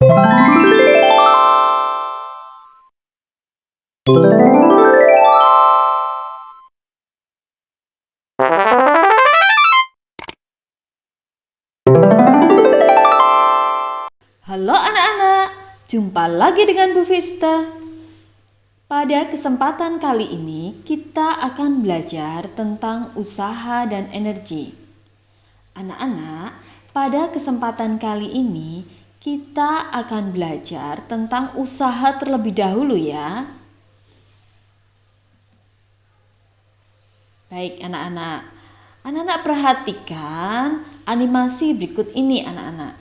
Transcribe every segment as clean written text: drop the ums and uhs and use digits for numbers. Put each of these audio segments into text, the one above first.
Halo anak-anak, jumpa lagi dengan Bu Vista. Pada kesempatan kali ini kita akan belajar tentang usaha dan energi. Anak-anak, pada kesempatan kali ini kita akan belajar tentang usaha terlebih dahulu ya. Baik anak-anak, anak-anak perhatikan animasi berikut ini anak-anak.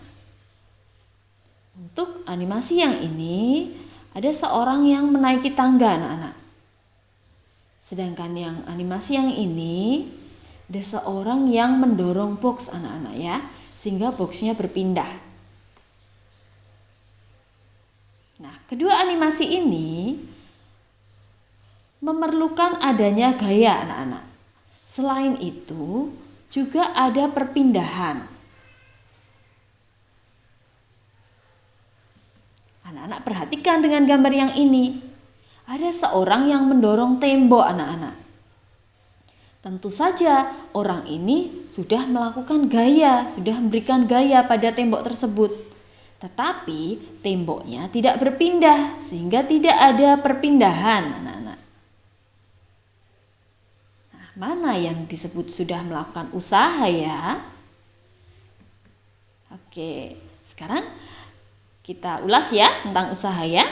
Untuk animasi yang ini, ada seorang yang menaiki tangga anak-anak. Sedangkan yang animasi yang ini, ada seorang yang mendorong box anak-anak ya, sehingga boxnya berpindah. Nah, kedua animasi ini memerlukan adanya gaya anak-anak. Selain itu, juga ada perpindahan. Anak-anak perhatikan dengan gambar yang ini. Ada seorang yang mendorong tembok anak-anak. Tentu saja orang ini sudah melakukan gaya, sudah memberikan gaya pada tembok tersebut. Tetapi temboknya tidak berpindah sehingga tidak ada perpindahan anak-anak. Nah, mana yang disebut sudah melakukan usaha ya? Oke, sekarang kita ulas ya tentang usaha ya.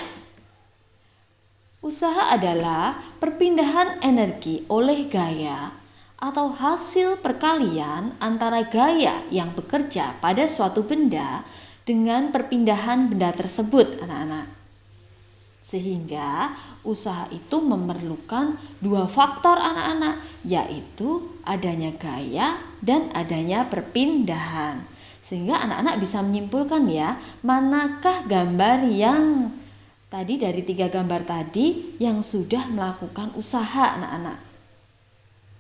Usaha adalah perpindahan energi oleh gaya atau hasil perkalian antara gaya yang bekerja pada suatu benda dengan perpindahan benda tersebut anak-anak. Sehingga usaha itu memerlukan dua faktor anak-anak, yaitu adanya gaya dan adanya perpindahan. Sehingga anak-anak bisa menyimpulkan ya, manakah gambar yang tadi dari 3 gambar tadi yang sudah melakukan usaha anak-anak.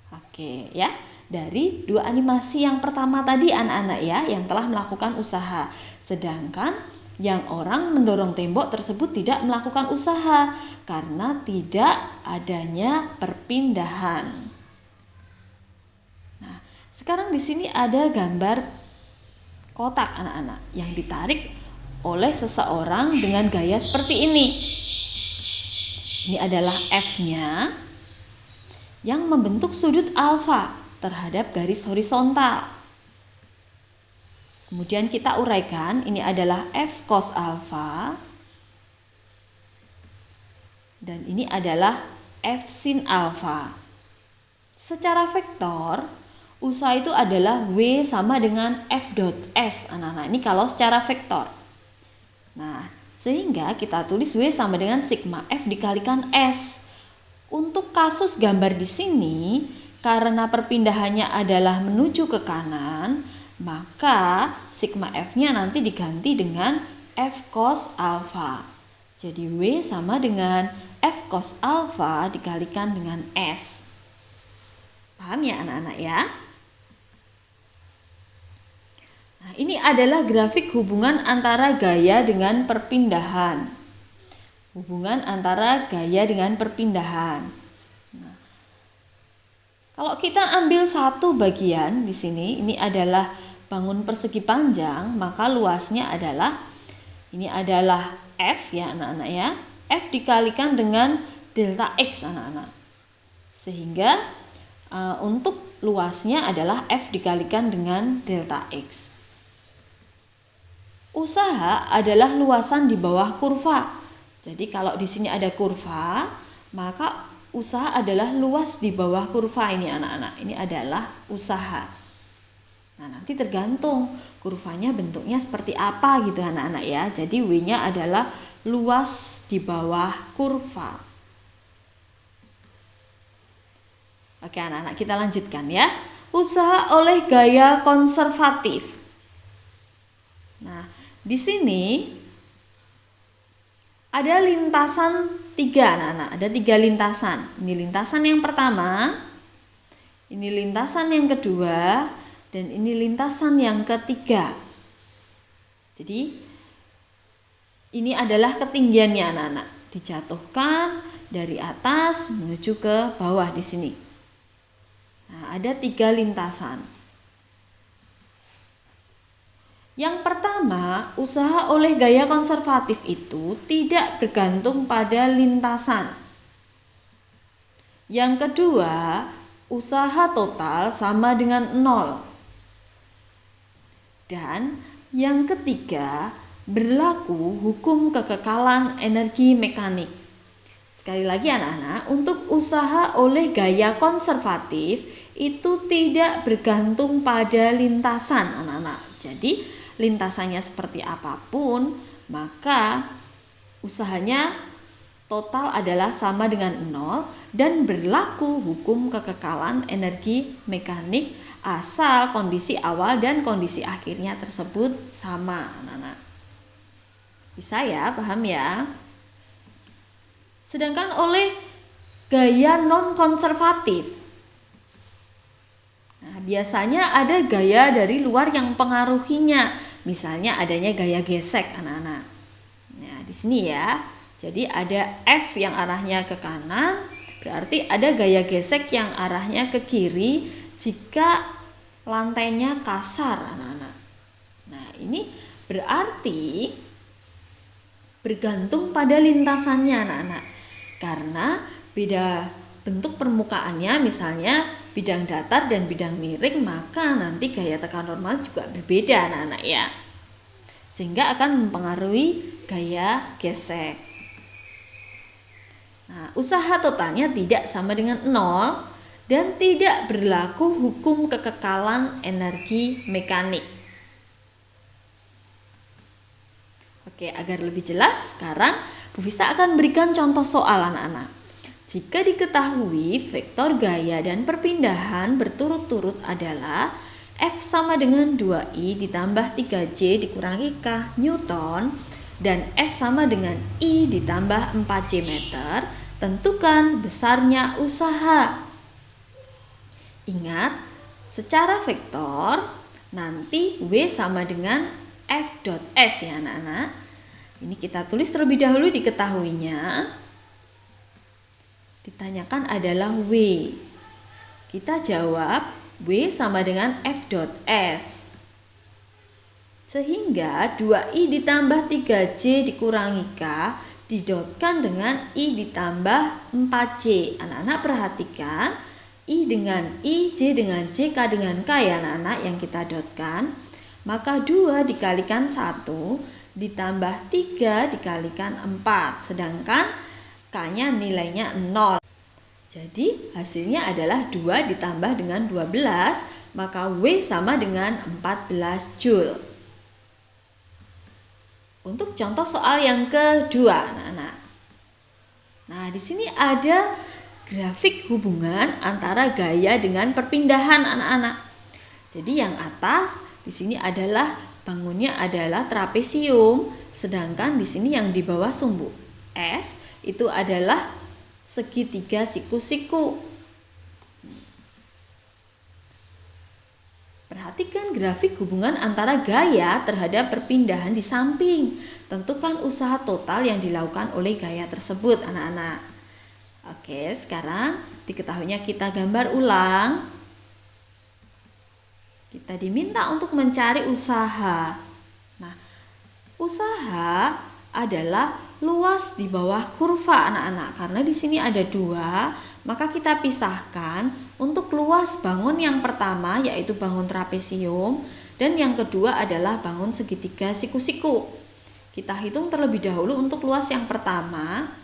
Oke ya, dari 2 animasi yang pertama tadi anak-anak ya yang telah melakukan usaha. Sedangkan yang orang mendorong tembok tersebut tidak melakukan usaha karena tidak adanya perpindahan. Nah, sekarang di sini ada gambar kotak anak-anak yang ditarik oleh seseorang dengan gaya seperti ini. Ini adalah F-nya yang membentuk sudut alfa terhadap garis horizontal. Kemudian kita uraikan, ini adalah F cos alfa dan ini adalah F sin alfa. Secara vektor, usaha itu adalah W sama dengan F dot S anak-anak. Ini kalau secara vektor. Nah, sehingga kita tulis W sama dengan sigma F dikalikan S. Untuk kasus gambar di sini, karena perpindahannya adalah menuju ke kanan, maka sigma F-nya nanti diganti dengan F cos alfa. Jadi W sama dengan F cos alfa dikalikan dengan S. Paham ya anak-anak ya? Nah, ini adalah grafik hubungan antara gaya dengan perpindahan. Hubungan antara gaya dengan perpindahan. Nah, kalau kita ambil satu bagian di sini, ini adalah bangun persegi panjang, maka luasnya adalah ini adalah F ya anak-anak ya. F dikalikan dengan delta X anak-anak. Sehingga untuk luasnya adalah F dikalikan dengan delta X. Usaha adalah luasan di bawah kurva. Jadi kalau di sini ada kurva, maka usaha adalah luas di bawah kurva ini anak-anak. Ini adalah usaha. Nah, nanti tergantung kurvanya bentuknya seperti apa gitu anak-anak ya. Jadi W-nya adalah luas di bawah kurva. Oke anak-anak, kita lanjutkan ya. Usaha oleh gaya konservatif. Nah, di sini ada lintasan 3 anak-anak. Ada 3 lintasan. Ini lintasan yang pertama, ini lintasan yang kedua, dan ini lintasan yang ketiga. Jadi Ini adalah ketinggiannya anak-anak. Dijatuhkan dari atas menuju ke bawah di sini. Nah, ada 3 lintasan. Yang pertama, usaha oleh gaya konservatif itu tidak bergantung pada lintasan. Yang kedua, usaha total sama dengan 0. Dan yang ketiga, berlaku hukum kekekalan energi mekanik. Sekali lagi anak-anak, untuk usaha oleh gaya konservatif itu tidak bergantung pada lintasan anak-anak. Jadi lintasannya seperti apapun, maka usahanya total adalah sama dengan 0 dan berlaku hukum kekekalan energi mekanik asal kondisi awal dan kondisi akhirnya tersebut sama anak-anak. Bisa ya, paham ya? Sedangkan oleh gaya non-konservatif, nah, biasanya ada gaya dari luar yang pengaruhinya. Misalnya adanya gaya gesek anak-anak. Nah, di sini ya. Jadi ada F yang arahnya ke kanan, berarti ada gaya gesek yang arahnya ke kiri jika lantainya kasar anak-anak. Nah, ini berarti bergantung pada lintasannya anak-anak. Karena beda bentuk permukaannya, misalnya bidang datar dan bidang miring, maka nanti gaya tekan normal juga berbeda anak-anak ya. Sehingga akan mempengaruhi gaya gesek. Nah, usaha totalnya tidak sama dengan 0 dan tidak berlaku hukum kekekalan energi mekanik. Oke, agar lebih jelas, sekarang Bu Vista akan berikan contoh soal anak-anak. Jika diketahui vektor gaya dan perpindahan berturut-turut adalah F sama dengan 2I ditambah 3J dikurangi K Newton dan S sama dengan I ditambah 4J meter, tentukan besarnya usaha. Ingat, secara vektor nanti W sama dengan F dot S ya anak-anak. Ini kita tulis terlebih dahulu diketahuinya. Ditanyakan adalah W. Kita jawab W sama dengan F dot S. Sehingga 2I ditambah 3J dikurangi K didotkan dengan I ditambah 4J. Anak-anak perhatikan, I dengan I, J dengan J, K dengan K ya anak-anak yang kita dotkan. Maka 2 dikalikan 1 ditambah 3 dikalikan 4. Sedangkan K-nya nilainya 0. Jadi hasilnya adalah 2 ditambah dengan 12, maka W sama dengan 14 Joule. Untuk contoh soal yang kedua, anak-anak. Nah, di sini ada grafik hubungan antara gaya dengan perpindahan anak-anak. Jadi yang atas di sini adalah bangunnya adalah trapesium, sedangkan di sini yang di bawah sumbu S itu adalah segitiga siku-siku. Perhatikan grafik hubungan antara gaya terhadap perpindahan di samping. Tentukan usaha total yang dilakukan oleh gaya tersebut, anak-anak. Oke, sekarang diketahuinya kita gambar ulang. Kita diminta untuk mencari usaha. Nah, usaha adalah luas di bawah kurva anak-anak. Karena di sini ada 2, maka kita pisahkan untuk luas bangun yang pertama yaitu bangun trapesium dan yang kedua adalah bangun segitiga siku-siku. Kita hitung terlebih dahulu untuk luas yang pertama.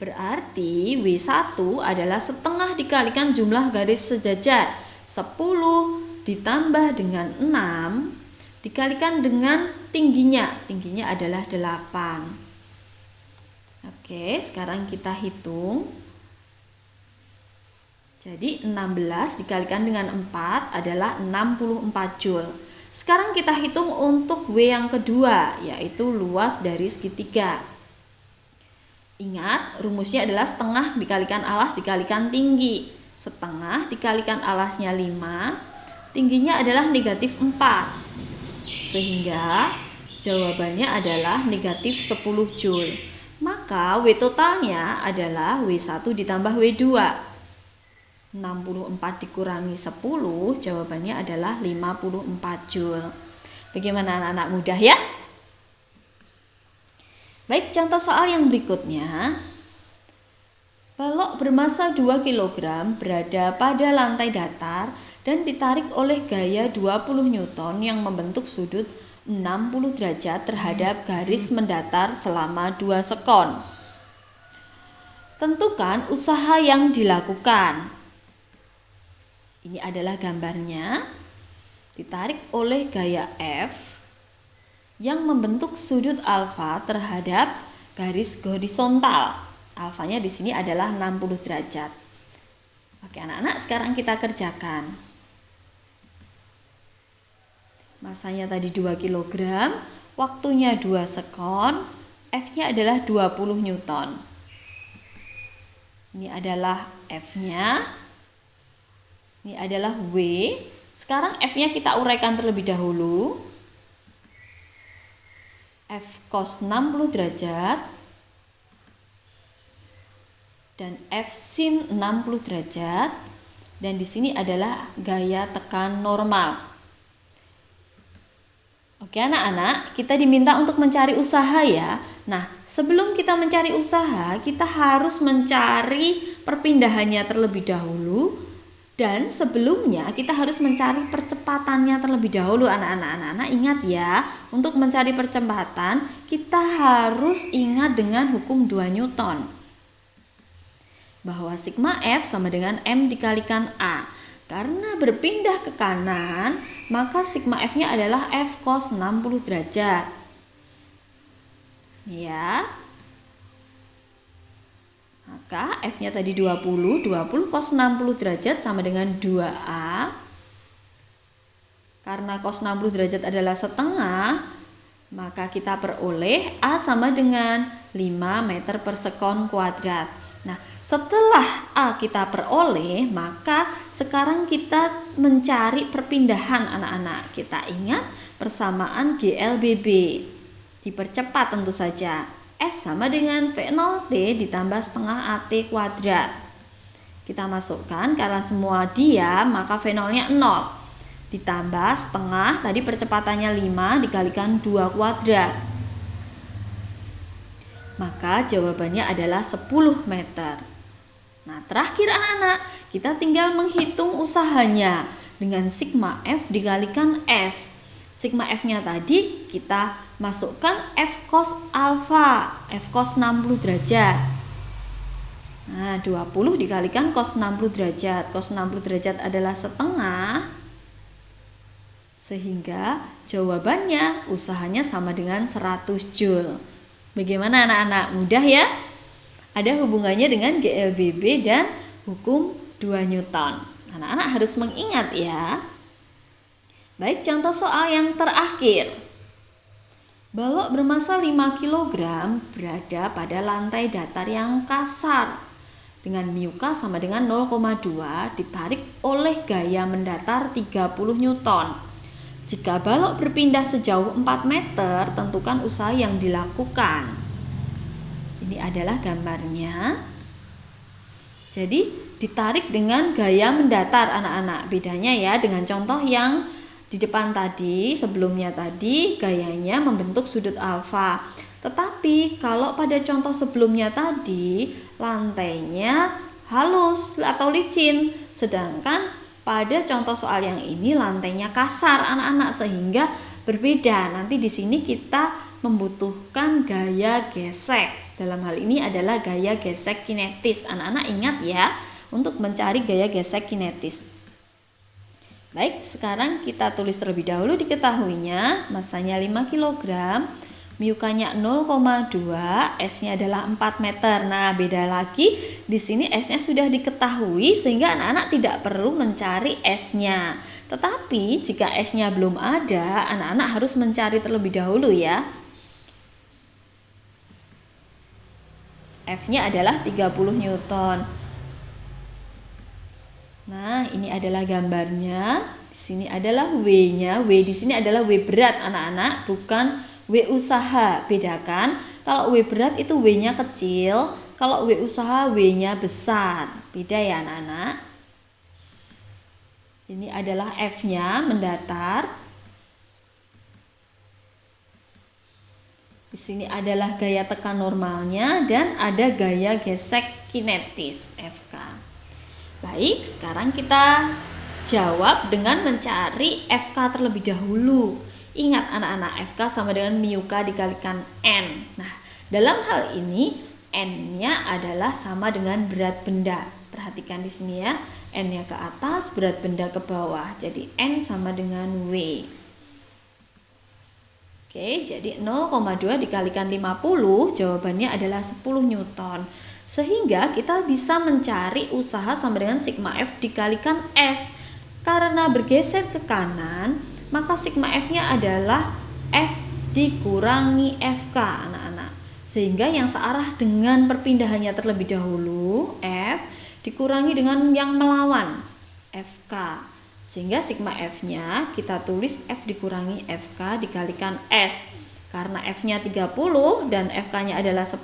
Berarti W1 adalah setengah dikalikan jumlah garis sejajar 10 ditambah dengan 6 dikalikan dengan tingginya. Tingginya adalah 8. Oke, sekarang kita hitung. Jadi 16 dikalikan dengan 4 adalah 64 Joule. Sekarang kita hitung untuk W yang kedua, yaitu luas dari segitiga. Ingat, rumusnya adalah setengah dikalikan alas dikalikan tinggi. Setengah dikalikan alasnya 5, tingginya adalah negatif 4. Sehingga Jawabannya adalah negatif 10 Joule. Maka W totalnya adalah W1 ditambah W2. 64 dikurangi 10, jawabannya adalah 54 Joule. Bagaimana anak-anak mudah ya? Baik, contoh soal yang berikutnya. Balok bermasa 2 kg berada pada lantai datar dan ditarik oleh gaya 20 Newton yang membentuk sudut 60 derajat terhadap garis mendatar selama 2 sekon. Tentukan usaha yang dilakukan. Ini adalah gambarnya. Ditarik oleh gaya F yang membentuk sudut alfa terhadap garis horizontal. Alfanya di sini adalah 60 derajat. Oke anak-anak, sekarang kita kerjakan. Masanya tadi 2 kg, waktunya 2 sekon, F-nya adalah 20 Newton. Ini adalah F-nya. Ini adalah W. Sekarang F-nya kita uraikan terlebih dahulu. F cos 60 derajat dan F sin 60 derajat, dan di sini adalah gaya tekan normal. Oke anak-anak, kita diminta untuk mencari usaha ya. Nah, sebelum kita mencari usaha, kita harus mencari perpindahannya terlebih dahulu, dan sebelumnya kita harus mencari percepatannya terlebih dahulu anak-anak. Ingat ya, untuk mencari percepatan kita harus ingat dengan hukum 2 Newton. Bahwa sigma F sama dengan M dikalikan A. Karena berpindah ke kanan, maka sigma F-nya adalah F cos 60 derajat. Ya. Maka F-nya tadi 20 cos 60 derajat sama dengan 2A. Karena cos 60 derajat adalah setengah, maka kita peroleh A sama dengan 5 meter per sekon kuadrat. Nah, setelah A kita peroleh, maka sekarang kita mencari perpindahan anak-anak. Kita ingat persamaan GLBB. Dipercepat tentu saja. S sama dengan V0T ditambah setengah AT kuadrat. Kita masukkan karena semua diam, maka V0-nya 0. Ditambah setengah, tadi percepatannya 5 dikalikan 2 kuadrat. Maka jawabannya adalah 10 meter. Nah, terakhir anak-anak, kita tinggal menghitung usahanya dengan sigma F dikalikan S. Sigma F-nya tadi kita masukkan F cos alfa, F cos 60 derajat. Nah, 20 dikalikan cos 60 derajat. Cos 60 derajat adalah setengah. Sehingga jawabannya usahanya sama dengan 100 Joule. Bagaimana anak-anak? Mudah ya? Ada hubungannya dengan GLBB dan hukum 2 Newton. Anak-anak harus mengingat ya. Baik, contoh soal yang terakhir. Balok bermasa 5 kg berada pada lantai datar yang kasar dengan μk sama dengan 0,2 ditarik oleh gaya mendatar 30 Newton. Jika balok berpindah sejauh 4 meter, tentukan usaha yang dilakukan. Ini adalah gambarnya. Jadi ditarik dengan gaya mendatar anak-anak. Bedanya ya dengan contoh yang di depan tadi, sebelumnya tadi gayanya membentuk sudut alfa. Tetapi kalau pada contoh sebelumnya tadi lantainya halus atau licin, sedangkan pada contoh soal yang ini lantainya kasar anak-anak, sehingga berbeda. Nanti di sini kita membutuhkan gaya gesek. Dalam hal ini adalah gaya gesek kinetis. Anak-anak ingat ya untuk mencari gaya gesek kinetis. Baik, sekarang kita tulis terlebih dahulu diketahuinya. Masanya 5 kg, μk-nya 0,2, S-nya adalah 4 meter. Nah, beda lagi di sini S-nya sudah diketahui sehingga anak-anak tidak perlu mencari S-nya. Tetapi jika S-nya belum ada, anak-anak harus mencari terlebih dahulu ya. F-nya adalah 30 Newton. Nah, ini adalah gambarnya. Di sini adalah W-nya. W di sini adalah W berat anak-anak, bukan W usaha, bedakan. Kalau W berat itu W-nya kecil, kalau W usaha W-nya besar. Beda ya anak-anak. Ini adalah F-nya mendatar. Di sini adalah gaya tekan normalnya dan ada gaya gesek kinetis FK. Baik, sekarang kita jawab dengan mencari FK terlebih dahulu. Ingat anak-anak, FK sama dengan mu K dikalikan N. Nah, dalam hal ini N-nya adalah sama dengan berat benda. Perhatikan di sini ya, N-nya ke atas, berat benda ke bawah. Jadi N sama dengan W. Oke, jadi 0,2 dikalikan 50, jawabannya adalah 10 Newton. Sehingga kita bisa mencari usaha sama dengan sigma F dikalikan S. Karena bergeser ke kanan, maka sigma F-nya adalah F dikurangi FK, anak-anak. Sehingga yang searah dengan perpindahannya terlebih dahulu, F dikurangi dengan yang melawan, FK. Sehingga sigma F-nya kita tulis F dikurangi FK dikalikan S. Karena F-nya 30 dan FK-nya adalah 10,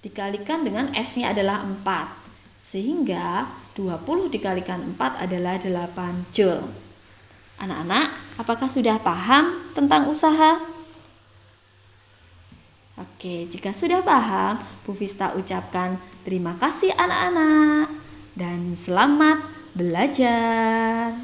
dikalikan dengan S-nya adalah 4. Sehingga 20 dikalikan 4 adalah 8 Joule. Anak-anak, apakah sudah paham tentang usaha? Oke, jika sudah paham, Bu Vista ucapkan terima kasih anak-anak dan selamat belajar.